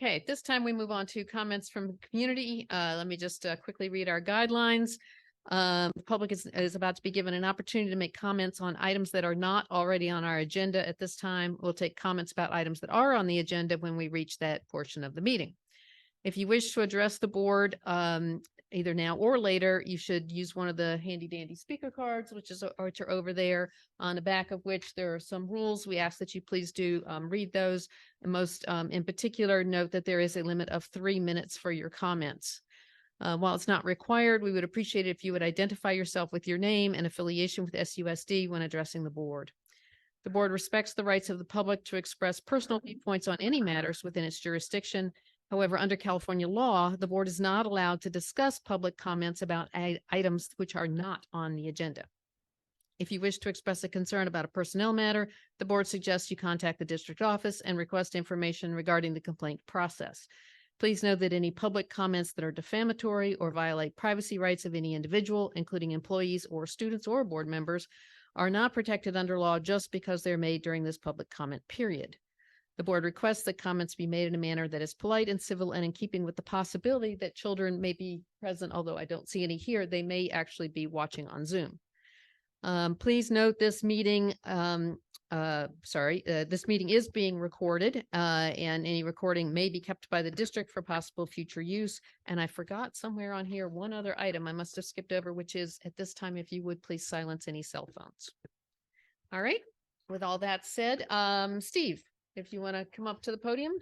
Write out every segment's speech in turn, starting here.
Okay, at this time we move on to comments from the community. Let me just quickly read our guidelines. The public is about to be given an opportunity to make comments on items that are not already on our agenda at this time. We'll take comments about items that are on the agenda when we reach that portion of the meeting. If you wish to address the board, either now or later, you should use one of the handy dandy speaker cards, which are over there, on the back of which there are some rules. We ask that you please do read those. And most in particular, note that there is a limit of 3 minutes for your comments. While it's not required, we would appreciate it if you would identify yourself with your name and affiliation with SUSD when addressing the board. The board respects the rights of the public to express personal viewpoints on any matters within its jurisdiction. However, under California law, the board is not allowed to discuss public comments about items which are not on the agenda. If you wish to express a concern about a personnel matter, the board suggests you contact the district office and request information regarding the complaint process. Please note that any public comments that are defamatory or violate privacy rights of any individual, including employees or students or board members, are not protected under law just because they're made during this public comment period. The board requests that comments be made in a manner that is polite and civil and in keeping with the possibility that children may be present, although I don't see any here. They may actually be watching on Zoom. Please note this meeting, this meeting is being recorded and any recording may be kept by the district for possible future use. And I forgot somewhere on here one other item I must have skipped over, which is at this time, if you would please silence any cell phones. All right. With all that said, Steve, if you want to come up to the podium.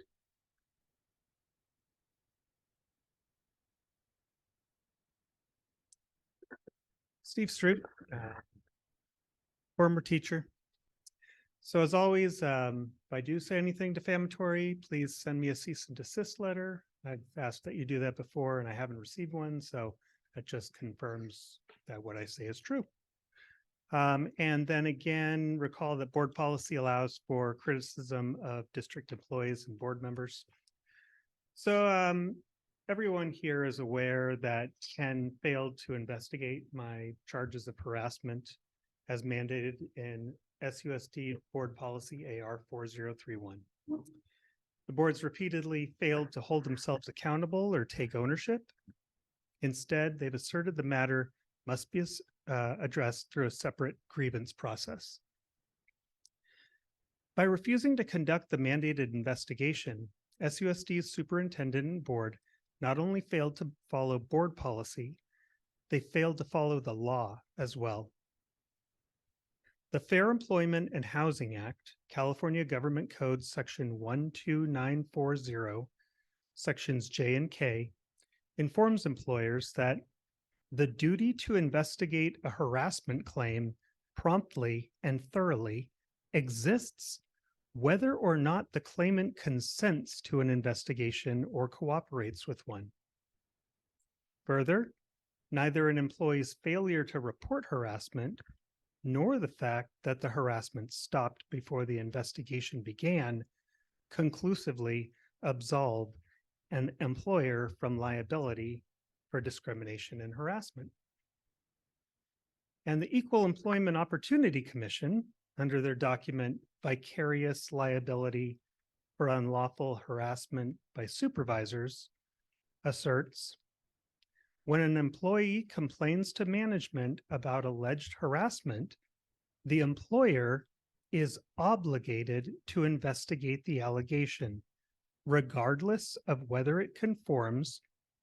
Steve Stroop, former teacher. So as always, if I do say anything defamatory, please send me a cease and desist letter. I've asked that you do that before and I haven't received one. So that just confirms that what I say is true. And then again, recall that board policy allows for criticism of district employees and board members. So everyone here is aware that Ken failed to investigate my charges of harassment as mandated in SUSD board policy AR 4031. The boards repeatedly failed to hold themselves accountable or take ownership. Instead, they've asserted the matter must be addressed through a separate grievance process. By refusing to conduct the mandated investigation, SUSD's superintendent and board not only failed to follow board policy, they failed to follow the law as well. The Fair Employment and Housing Act, California Government Code Section 12940, Sections J and K, informs employers that the duty to investigate a harassment claim promptly and thoroughly exists whether or not the claimant consents to an investigation or cooperates with one. Further, neither an employee's failure to report harassment nor the fact that the harassment stopped before the investigation began conclusively absolve an employer from liability for discrimination and harassment. And the Equal Employment Opportunity Commission, under their document Vicarious Liability for Unlawful Harassment by Supervisors, asserts, when an employee complains to management about alleged harassment, the employer is obligated to investigate the allegation, regardless of whether it conforms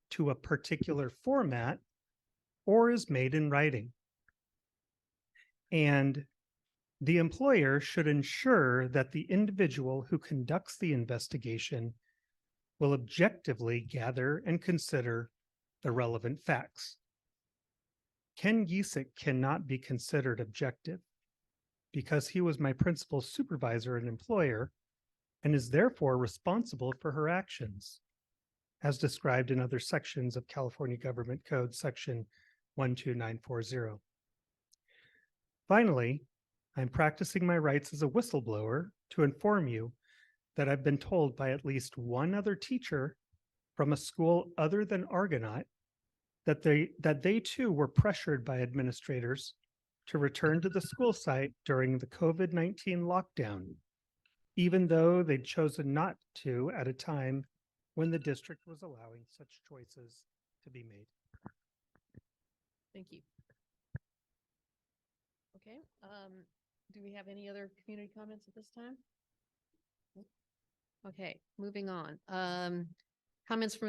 to a particular format or is made in writing. And the employer should ensure that the individual who conducts the investigation will objectively gather and consider the relevant facts. Ken Geisick cannot be considered objective because he was my principal supervisor and employer and is therefore responsible for her actions, as described in other sections of California Government Code Section 12940. Finally, I'm practicing my rights as a whistleblower to inform you that I've been told by at least one other teacher from a school other than Argonaut that they too were pressured by administrators to return to the school site during the COVID-19 lockdown, even though they'd chosen not to at a time when the district was allowing such choices to be made. Thank you. Okay, do we have any other community comments at this time? Okay, moving on. Comments from